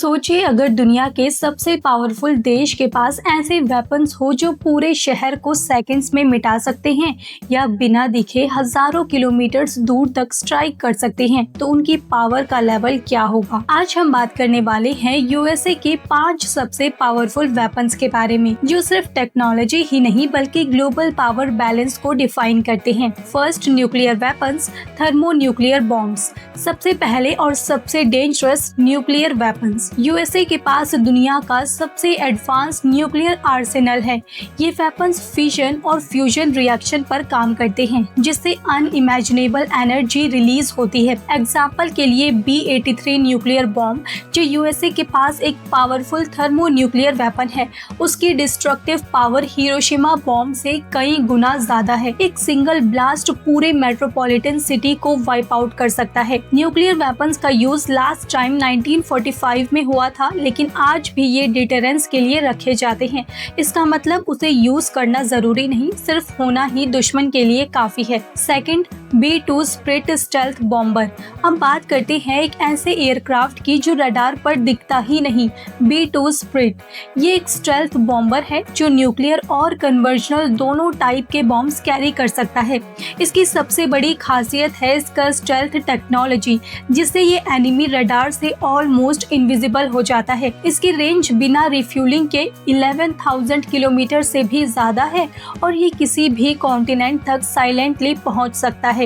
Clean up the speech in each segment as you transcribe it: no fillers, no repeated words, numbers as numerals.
सोचिए अगर दुनिया के सबसे पावरफुल देश के पास ऐसे वेपन्स हो जो पूरे शहर को सेकंड्स में मिटा सकते हैं या बिना दिखे हजारों किलोमीटर्स दूर तक स्ट्राइक कर सकते हैं, तो उनकी पावर का लेवल क्या होगा। आज हम बात करने वाले हैं यूएसए के 5 सबसे पावरफुल वेपन्स के बारे में, जो सिर्फ टेक्नोलॉजी ही नहीं बल्कि ग्लोबल पावर बैलेंस को डिफाइन करते हैं। First, nuclear weapons, thermonuclear bombs. सबसे पहले और सबसे डेंजरस न्यूक्लियर वेपन्स। यूएसए के पास दुनिया का सबसे एडवांस न्यूक्लियर आर्सेनल है। ये वेपन्स फिशन और फ्यूजन रिएक्शन पर काम करते हैं, जिससे अनइमेजिनेबल एनर्जी रिलीज होती है। एग्जाम्पल के लिए B-83 न्यूक्लियर बॉम्ब, जो यूएसए के पास एक पावरफुल थर्मोन्यूक्लियर वेपन है, उसकी डिस्ट्रक्टिव पावर हिरोशिमा बॉम्ब से कई गुना ज्यादा है। एक सिंगल ब्लास्ट पूरे मेट्रोपॉलिटन सिटी को वाइप आउट कर सकता है। न्यूक्लियर वेपन्स का यूज लास्ट टाइम 1945 में हुआ था, लेकिन आज भी ये डिटरेंस के लिए रखे जाते हैं। इसका मतलब उसे यूज करना जरूरी नहीं, सिर्फ होना ही दुश्मन के लिए काफी है। Second, B-2 spirit stealth bomber. अब बात करते हैं एक ऐसे एयरक्राफ्ट की जो रडार पर दिखता ही नहीं। B-2 स्प्रिट ये एक स्टेल्थ बॉम्बर है जो न्यूक्लियर और कन्वर्जनल दोनों टाइप के बॉम्ब्स कैरी कर सकता है। इसकी सबसे बड़ी खासियत है इसका स्टेल्थ टेक्नोलॉजी, जिससे ये एनिमी रडार से ऑलमोस्ट इनविजिबल हो जाता है। इसकी रेंज बिना रिफ्यूलिंग के 11,000 किलोमीटर से भी ज्यादा है और ये किसी भी कॉन्टिनेंट तक साइलेंटली पहुंच सकता है।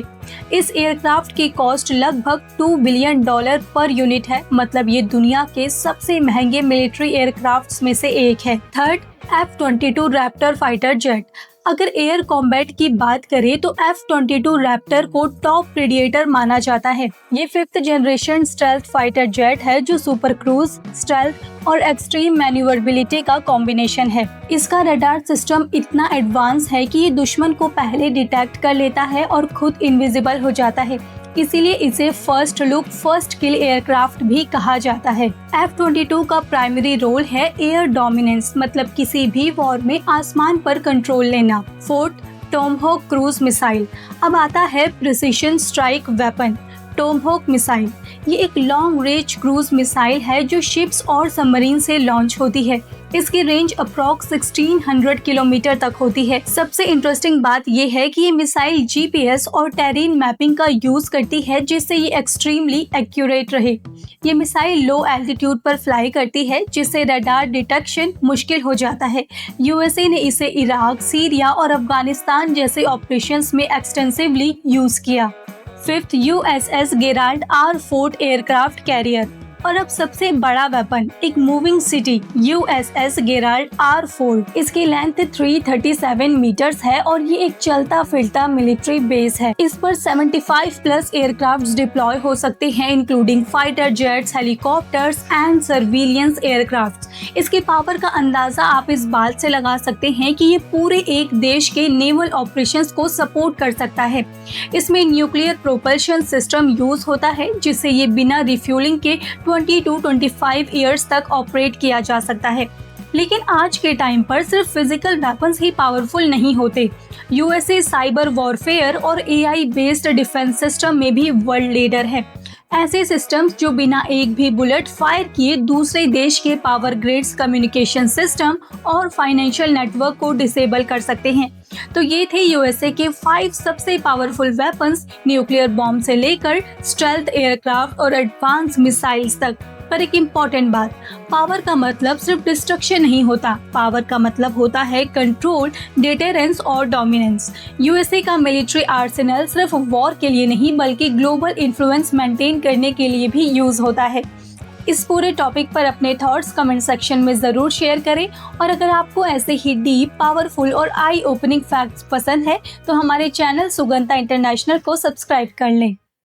इस एयरक्राफ्ट की कॉस्ट लगभग $2 बिलियन पर यूनिट है, मतलब ये दुनिया के सबसे महंगे मिलिट्री एयरक्राफ्ट्स में से एक है। Third, F-22 Raptor fighter jet. अगर एयर कॉम्बैट की बात करें तो F-22 रैप्टर को टॉप प्रेडिएटर माना जाता है। ये 5th generation stealth fighter jet है जो सुपर क्रूज, स्टेल्थ और एक्सट्रीम मैन्यूवरबिलिटी का कॉम्बिनेशन है। इसका रडार सिस्टम इतना एडवांस है कि ये दुश्मन को पहले डिटेक्ट कर लेता है और खुद इनविजिबल हो जाता है। इसीलिए इसे first look first kill aircraft भी कहा जाता है। F-22 का प्राइमरी रोल है एयर डोमिनेंस, मतलब किसी भी वॉर में आसमान पर कंट्रोल लेना। Fourth, tomahawk cruise missile. अब आता है precision strike weapon, tomahawk missile. ये एक लॉन्ग रेंज क्रूज मिसाइल है जो शिप्स और सबमरीन से लॉन्च होती है। इसकी रेंज अप्रॉक्स 1600 किलोमीटर तक होती है। सबसे इंटरेस्टिंग बात ये है कि ये मिसाइल GPS और टेरेन मैपिंग का यूज करती है, जिससे ये एक्सट्रीमली एक्यूरेट रहे। ये मिसाइल लो एल्टीट्यूड पर फ्लाई करती है, जिससे रडार डिटेक्शन मुश्किल हो जाता है। यूएसए ने इसे इराक, सीरिया और अफगानिस्तान जैसे ऑपरेशंस में एक्सटेंसिवली यूज किया। Fifth, USS Gerald R-4 aircraft carrier. और अब सबसे बड़ा वेपन, एक moving city, USS Gerald R-4। इसकी लेंथ 337 मीटर्स है और ये एक चलता फिरता मिलिट्री बेस है। इस पर 75 प्लस एयरक्राफ्ट डिप्लॉय हो सकते हैं, including fighter jets, helicopters and surveillance aircraft. इसकी पावर का अंदाजा आप इस बात से लगा सकते हैं कि ये पूरे एक देश के नेवल ऑपरेशंस को सपोर्ट कर सकता है। इसमें न्यूक्लियर प्रोपल्शन सिस्टम यूज होता है, जिससे ये बिना रिफ्यूलिंग के 20 to 25 ईयर्स तक ऑपरेट किया जा सकता है। लेकिन आज के टाइम पर सिर्फ फिजिकल वेपन्स ही पावरफुल नहीं होते। यूएसए साइबर वॉरफेयर और AI बेस्ड डिफेंस सिस्टम में भी वर्ल्ड लीडर है। ऐसे सिस्टम्स जो बिना एक भी बुलेट फायर किए दूसरे देश के पावर ग्रिड्स, कम्युनिकेशन सिस्टम और फाइनेंशियल नेटवर्क को डिसेबल कर सकते हैं। तो ये थे यूएसए के 5 सबसे पावरफुल वेपन्स, न्यूक्लियर बॉम्ब से लेकर स्टेल्थ एयरक्राफ्ट और एडवांस मिसाइल्स तक। पर एक इम्पॉर्टेंट बात, पावर का मतलब सिर्फ डिस्ट्रक्शन नहीं होता। पावर का मतलब होता है कंट्रोल, डिटरेंस और डोमिनेंस। यूएसए का मिलिट्री आर्सेनल सिर्फ वॉर के लिए नहीं बल्कि ग्लोबल इन्फ्लुएंस मेंटेन करने के लिए भी यूज होता है। इस पूरे टॉपिक पर अपने थॉट्स कमेंट सेक्शन में ज़रूर शेयर करें और अगर आपको ऐसे ही डीप, पावरफुल और आई ओपनिंग फैक्ट्स पसंद है तो हमारे चैनल सुगंता इंटरनेशनल को सब्सक्राइब कर लें।